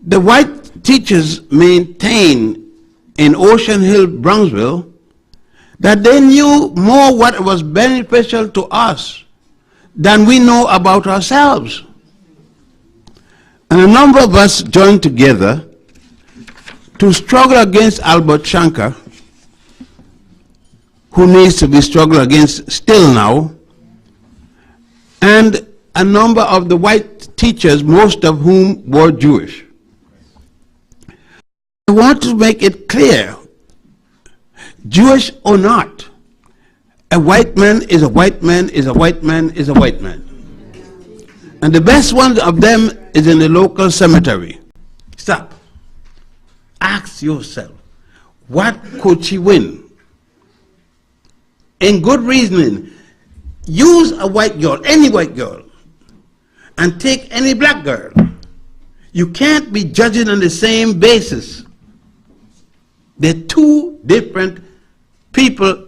The white teachers maintained in Ocean Hill, Bronxville, that they knew more what was beneficial to us than we know about ourselves. And a number of us joined together to struggle against Albert Shanker, who needs to be struggled against still now, and a number of the white teachers, most of whom were Jewish. I want to make it clear, Jewish or not, a white man is a white man is a white man is a white man. And the best one of them is in the local cemetery. Stop. Ask yourself, what could she win? In good reasoning, use a white girl, any white girl, and take any black girl. You can't be judging on the same basis. They're two different people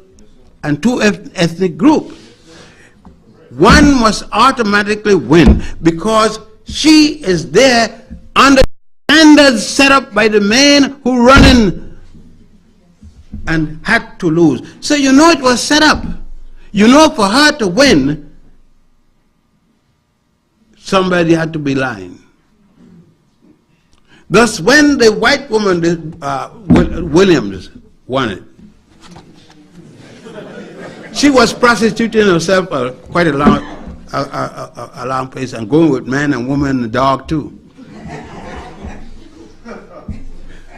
and two ethnic groups. One must automatically win because she is there under standards set up by the man who running and had to lose. So you know it was set up. You know for her to win, somebody had to be lying. Thus, when the white woman, Williams, won it, she was prostituting herself quite a long place and going with man and woman and the dog too.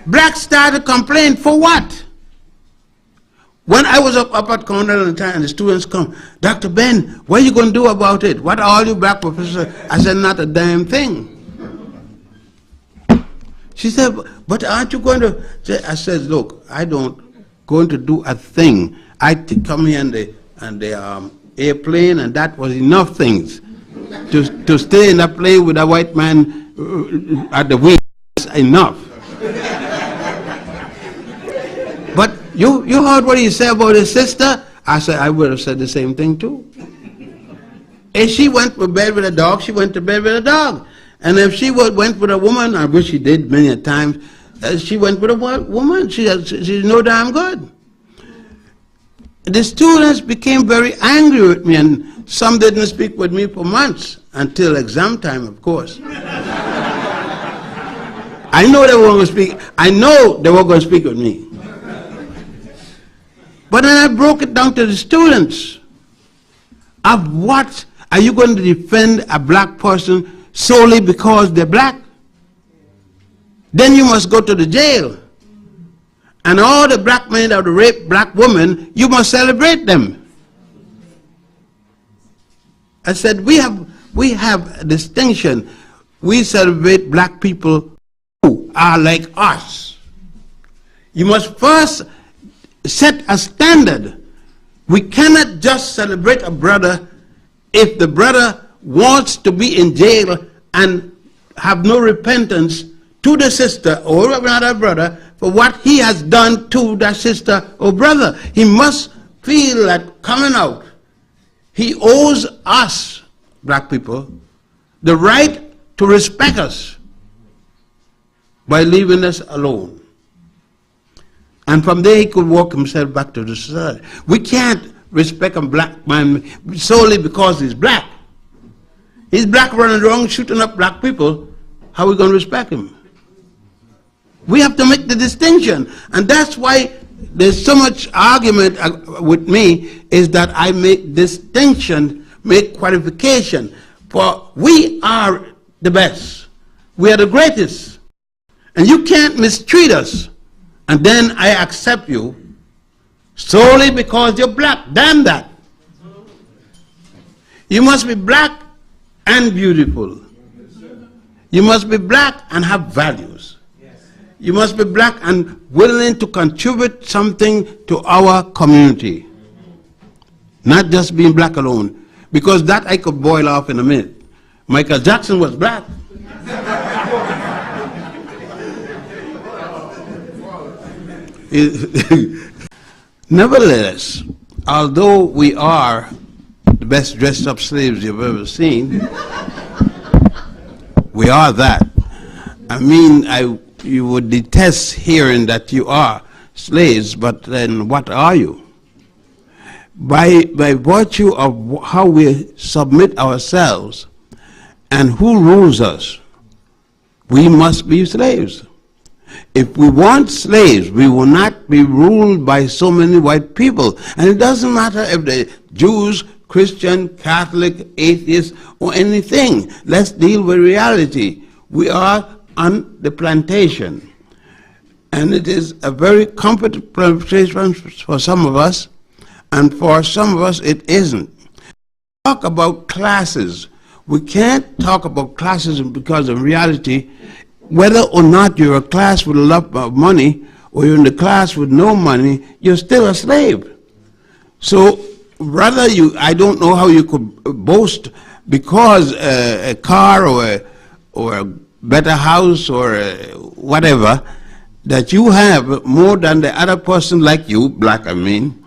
Blacks started to complain, for what? When I was up at Cornell at the time and the students come, Dr. Ben, what are you going to do about it? What are all you black professors? I said, not a damn thing. She said, but aren't you going to? I said, look, I don't going to do a thing. I come here on the airplane, and that was enough things. To stay in a plane with a white man at the wheel is enough. But you heard what he said about his sister? I said, I would have said the same thing too. If she went to bed with a dog, she went to bed with a dog. And if she went with a woman, I wish she did many a times, she went with a woman. She's no damn good. The students became very angry with me, and some didn't speak with me for months, until exam time, of course. I know they were going to speak. I know they were going to speak with me. But then I broke it down to the students. Of what are you going to defend a black person solely because they're black? Then you must go to the jail. And all the black men that rape black women, you must celebrate them. I said, we have a distinction. We celebrate black people who are like us. You must first set a standard. We cannot just celebrate a brother if the brother wants to be in jail and have no repentance to the sister or another brother for what he has done to that sister or brother. He must feel that coming out, he owes us, black people, the right to respect us by leaving us alone. And from there he could walk himself back to the society. We can't respect a black man solely because he's black. He's black running around shooting up black people. How are we going to respect him? We have to make the distinction. And that's why there's so much argument with me, is that I make distinction, make qualification. For we are the best. We are the greatest. And you can't mistreat us. And then I accept you solely because you're black. Damn that. You must be black and beautiful. You must be black and have values. You must be black and willing to contribute something to our community. Not just being black alone. Because that I could boil off in a minute. Michael Jackson was black. Nevertheless, although we are the best dressed up slaves you've ever seen, we are that. I mean, you would detest hearing that you are slaves, but then what are you? By virtue of how we submit ourselves and who rules us, we must be slaves. If we want slaves, we will not be ruled by so many white people. And it doesn't matter if they're Jews, Christian, Catholic, atheist, or anything. Let's deal with reality. We are on the plantation. And it is a very comfortable plantation for some of us, and for some of us it isn't. Talk about classes. We can't talk about classes because in reality, whether or not you're a class with a lot of money or you're in the class with no money, you're still a slave. So rather I don't know how you could boast because a car or a better house or whatever, that you have more than the other person like you, black I mean,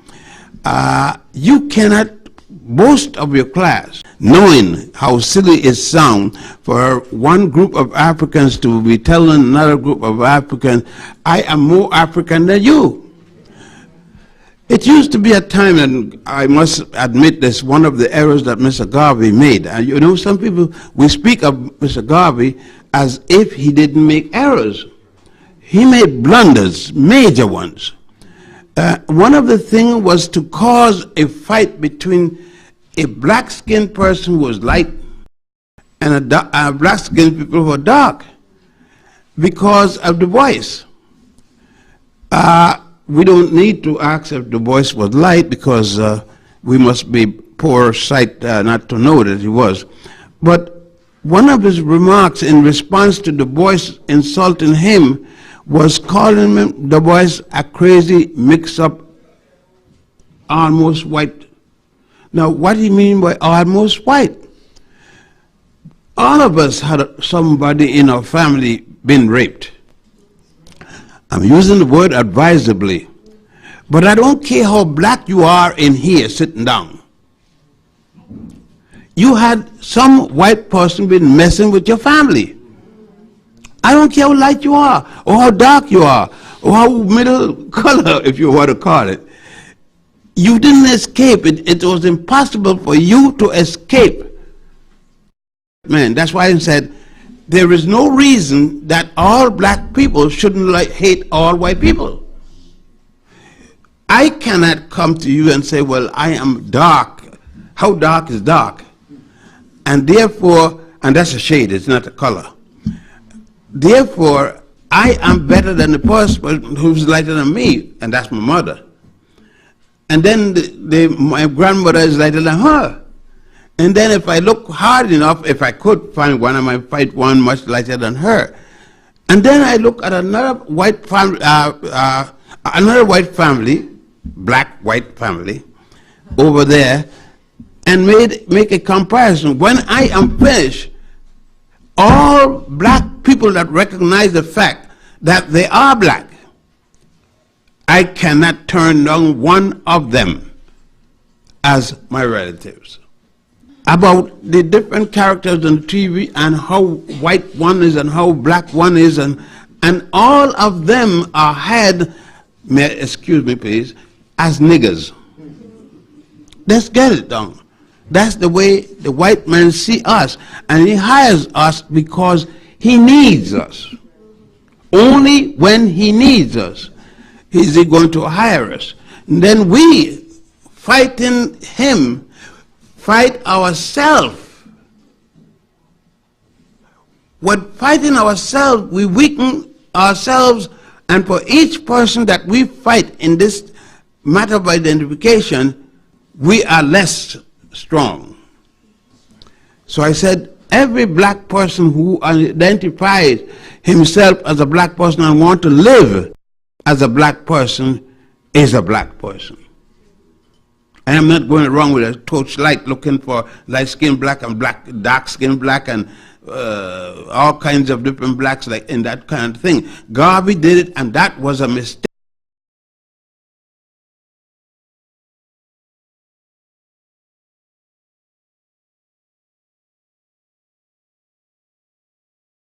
you cannot boast of your class, knowing how silly it sounds for one group of Africans to be telling another group of Africans, I am more African than you. It used to be a time, and I must admit this, one of the errors that Mr. Garvey made. And you know, some people, we speak of Mr. Garvey as if he didn't make errors. He made blunders, major ones. One of the things was to cause a fight between a black-skinned person who was light and a black-skinned people who were dark because of Du Bois. We don't need to ask if Du Bois was light because we must be poor sight not to know that he was. But one of his remarks in response to Du Bois insulting him was calling him, Du Bois, a crazy, mix-up, almost white. Now, what do you mean by almost white? All of us had somebody in our family been raped. I'm using the word advisably. But I don't care how black you are in here sitting down. You had some white person been messing with your family. I don't care how light you are, or how dark you are, or how middle color, if you want to call it. You didn't escape. It was impossible for you to escape. Man, that's why I said there is no reason that all black people shouldn't hate all white people. I cannot come to you and say, well, I am dark. How dark is dark? And therefore, and that's a shade, it's not a color. Therefore, I am better than the person who's lighter than me, and that's my mother. And then my grandmother is lighter than her. And then if I look hard enough, if I could find one, I might find one much lighter than her. And then I look at another white family, black white family, over there, and make a comparison. When I am finished, all black people that recognize the fact that they are black, I cannot turn down one of them as my relatives. About the different characters on TV and how white one is and how black one is, and all of them are had, excuse me please, as niggers. Let's get it done. That's the way the white man see us, and he hires us because he needs us. Only when he needs us is he going to hire us. And then we, fighting him, fight ourselves. When fighting ourselves, we weaken ourselves, and for each person that we fight in this matter of identification, we are less strong. So I said, every black person who identifies himself as a black person and wants to live as a black person is a black person. I am not going around with a torchlight looking for light-skinned black and dark-skinned black and all kinds of different blacks like in that kind of thing. Garvey did it, and that was a mistake.